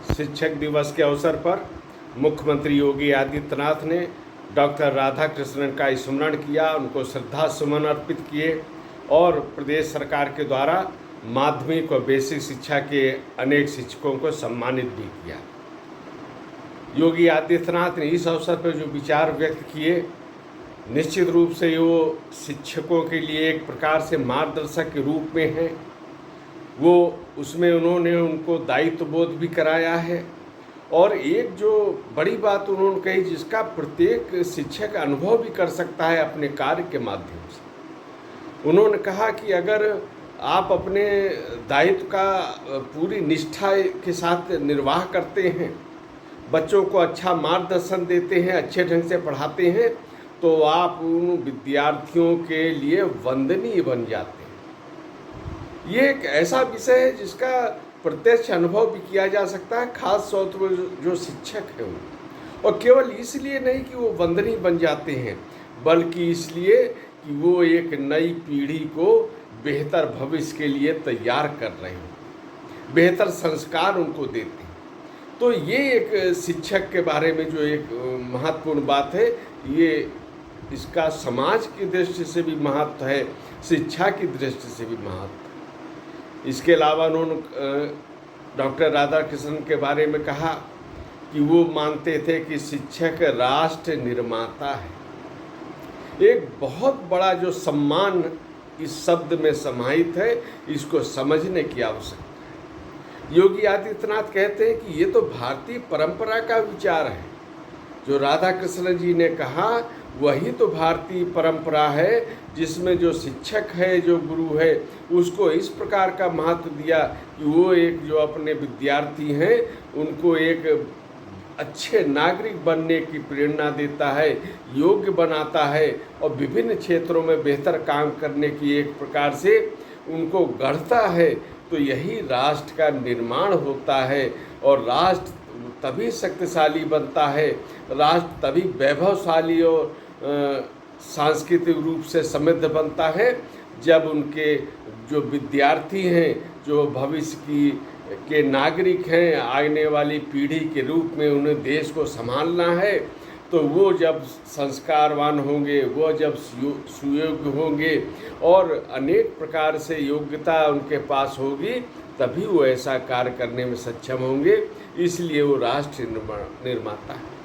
शिक्षक दिवस के अवसर पर मुख्यमंत्री योगी आदित्यनाथ ने डॉक्टर राधाकृष्णन का स्मरण किया, उनको श्रद्धा सुमन अर्पित किए और प्रदेश सरकार के द्वारा माध्यमिक और बेसिक शिक्षा के अनेक शिक्षकों को सम्मानित भी किया। योगी आदित्यनाथ ने इस अवसर पर जो विचार व्यक्त किए, निश्चित रूप से वो शिक्षकों के लिए एक प्रकार से मार्गदर्शक के रूप में हैं। वो उसमें उन्होंने उनको दायित्व बोध भी कराया है और एक जो बड़ी बात उन्होंने कही, जिसका प्रत्येक शिक्षक अनुभव भी कर सकता है अपने कार्य के माध्यम से। उन्होंने कहा कि अगर आप अपने दायित्व का पूरी निष्ठा के साथ निर्वाह करते हैं, बच्चों को अच्छा मार्गदर्शन देते हैं, अच्छे ढंग से पढ़ाते हैं, तो आप उन विद्यार्थियों के लिए वंदनीय बन जाते हैं। ये एक ऐसा विषय है जिसका प्रत्यक्ष अनुभव भी किया जा सकता है, खास तौर पर जो शिक्षक हैं वो। और केवल इसलिए नहीं कि वो वंदनीय बन जाते हैं, बल्कि इसलिए कि वो एक नई पीढ़ी को बेहतर भविष्य के लिए तैयार कर रहे हैं, बेहतर संस्कार उनको देते हैं। तो ये एक शिक्षक के बारे में जो एक महत्वपूर्ण बात है, ये इसका समाज की दृष्टि से भी महत्व है, शिक्षा की दृष्टि से भी महत्व है। इसके अलावा उन्होंने डॉक्टर राधाकृष्णन के बारे में कहा कि वो मानते थे कि शिक्षक राष्ट्र निर्माता है। एक बहुत बड़ा जो सम्मान इस शब्द में समाहित है, इसको समझने की आवश्यकता है। योगी आदित्यनाथ कहते हैं कि ये तो भारतीय परंपरा का विचार है। जो राधाकृष्णन जी ने कहा वही तो भारतीय परंपरा है, जिसमें जो शिक्षक है, जो गुरु है, उसको इस प्रकार का महत्व दिया कि वो एक जो अपने विद्यार्थी हैं उनको एक अच्छे नागरिक बनने की प्रेरणा देता है, योग्य बनाता है और विभिन्न क्षेत्रों में बेहतर काम करने की एक प्रकार से उनको गढ़ता है। तो यही राष्ट्र का निर्माण होता है और राष्ट्र तभी शक्तिशाली बनता है, राष्ट्र तभी वैभवशाली और सांस्कृतिक रूप से समृद्ध बनता है, जब उनके जो विद्यार्थी हैं, जो भविष्य के नागरिक हैं, आने वाली पीढ़ी के रूप में उन्हें देश को संभालना है, तो वो जब संस्कारवान होंगे, वो जब सुयोग्य होंगे और अनेक प्रकार से योग्यता उनके पास होगी, तभी वो ऐसा कार्य करने में सक्षम होंगे। इसलिए वो राष्ट्र निर्माता है।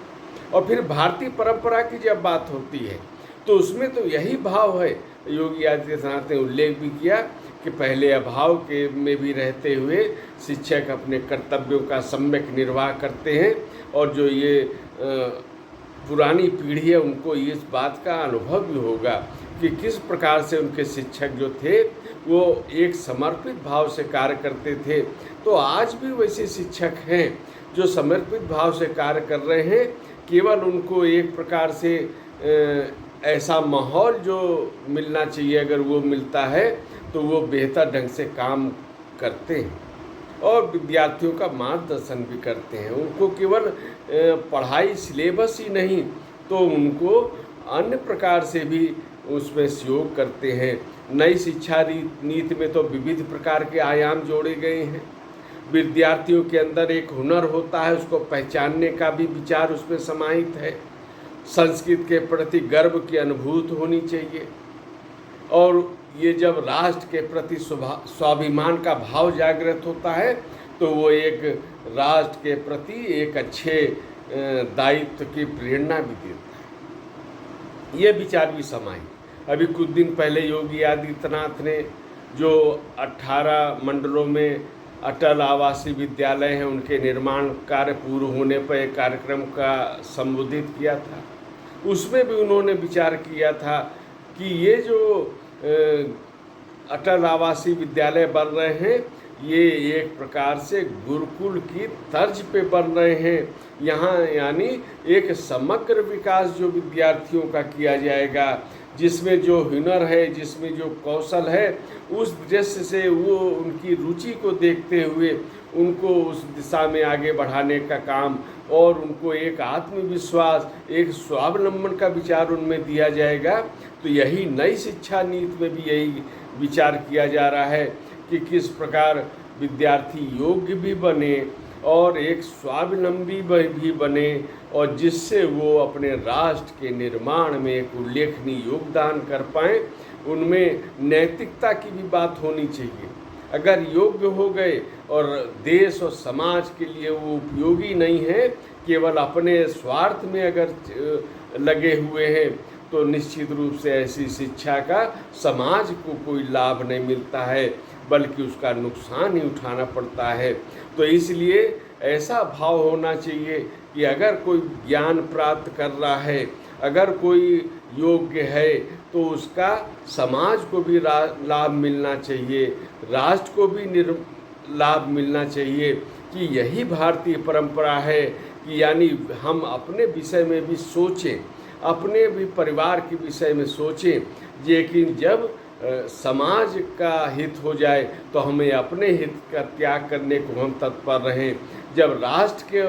और फिर भारतीय परंपरा की जब बात होती है तो उसमें तो यही भाव है। योगी आदित्यनाथ ने उल्लेख भी किया कि पहले अभाव के में भी रहते हुए शिक्षक अपने कर्तव्यों का सम्यक निर्वाह करते हैं और जो ये पुरानी पीढ़ी है उनको इस बात का अनुभव भी होगा कि किस प्रकार से उनके शिक्षक जो थे वो एक समर्पित भाव से कार्य करते थे। तो आज भी वैसे शिक्षक हैं जो समर्पित भाव से कार्य कर रहे हैं। केवल उनको एक प्रकार से ऐसा माहौल जो मिलना चाहिए, अगर वो मिलता है तो वो बेहतर ढंग से काम करते हैं और विद्यार्थियों का मार्गदर्शन भी करते हैं। उनको केवल पढ़ाई सिलेबस ही नहीं, तो उनको अन्य प्रकार से भी उसमें सहयोग करते हैं। नई शिक्षा नीति में तो विविध प्रकार के आयाम जोड़े गए हैं। विद्यार्थियों के अंदर एक हुनर होता है, उसको पहचानने का भी विचार उसमें समाहित है। संस्कृत के प्रति गर्व की अनुभूति होनी चाहिए और ये जब राष्ट्र के प्रति स्वाभिमान का भाव जागृत होता है तो वो एक राष्ट्र के प्रति एक अच्छे दायित्व की प्रेरणा भी देता है। ये विचार भी समाहित। अभी कुछ दिन पहले योगी आदित्यनाथ ने जो 18 मंडलों में अटल आवासीय विद्यालय हैं, उनके निर्माण कार्य पूर्ण होने पर एक कार्यक्रम का संबोधित किया था। उसमें भी उन्होंने विचार किया था कि ये जो अटल आवासीय विद्यालय बन रहे हैं, ये एक प्रकार से गुरुकुल की तर्ज पे बन रहे हैं। यहाँ यानी एक समग्र विकास जो विद्यार्थियों का किया जाएगा, जिसमें जो हुनर है, जिसमें जो कौशल है, उस दृश्य से वो उनकी रुचि को देखते हुए उनको उस दिशा में आगे बढ़ाने का काम और उनको एक आत्मविश्वास, एक स्वावलंबन का विचार उनमें दिया जाएगा। तो यही नई शिक्षा नीति में भी यही विचार किया जा रहा है कि किस प्रकार विद्यार्थी योग्य भी बने और एक स्वावलंबी भी बने, और जिससे वो अपने राष्ट्र के निर्माण में एक उल्लेखनीय योगदान कर पाएँ। उनमें नैतिकता की भी बात होनी चाहिए। अगर योग्य हो गए और देश और समाज के लिए वो उपयोगी नहीं है, केवल अपने स्वार्थ में अगर लगे हुए हैं, तो निश्चित रूप से ऐसी शिक्षा का समाज को कोई लाभ नहीं मिलता है, बल्कि उसका नुकसान ही उठाना पड़ता है। तो इसलिए ऐसा भाव होना चाहिए कि अगर कोई ज्ञान प्राप्त कर रहा है, अगर कोई योग्य है, तो उसका समाज को भी लाभ मिलना चाहिए, राष्ट्र को भी लाभ मिलना चाहिए। कि यही भारतीय परंपरा है कि यानी हम अपने विषय में भी सोचें, अपने भी परिवार के विषय में सोचें, लेकिन जब समाज का हित हो जाए तो हमें अपने हित का त्याग करने को हम तत्पर रहें। जब राष्ट्र के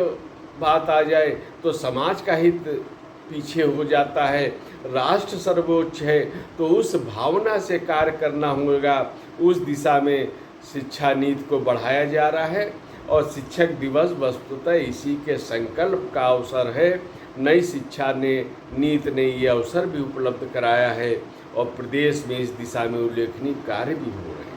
बात आ जाए तो समाज का हित पीछे हो जाता है, राष्ट्र सर्वोच्च है, तो उस भावना से कार्य करना होगा। उस दिशा में शिक्षा नीति को बढ़ाया जा रहा है और शिक्षक दिवस वस्तुतः इसी के संकल्प का अवसर है। नई शिक्षा नीति ने ये अवसर भी उपलब्ध कराया है और प्रदेश में इस दिशा में उल्लेखनीय कार्य भी हो रहे हैं।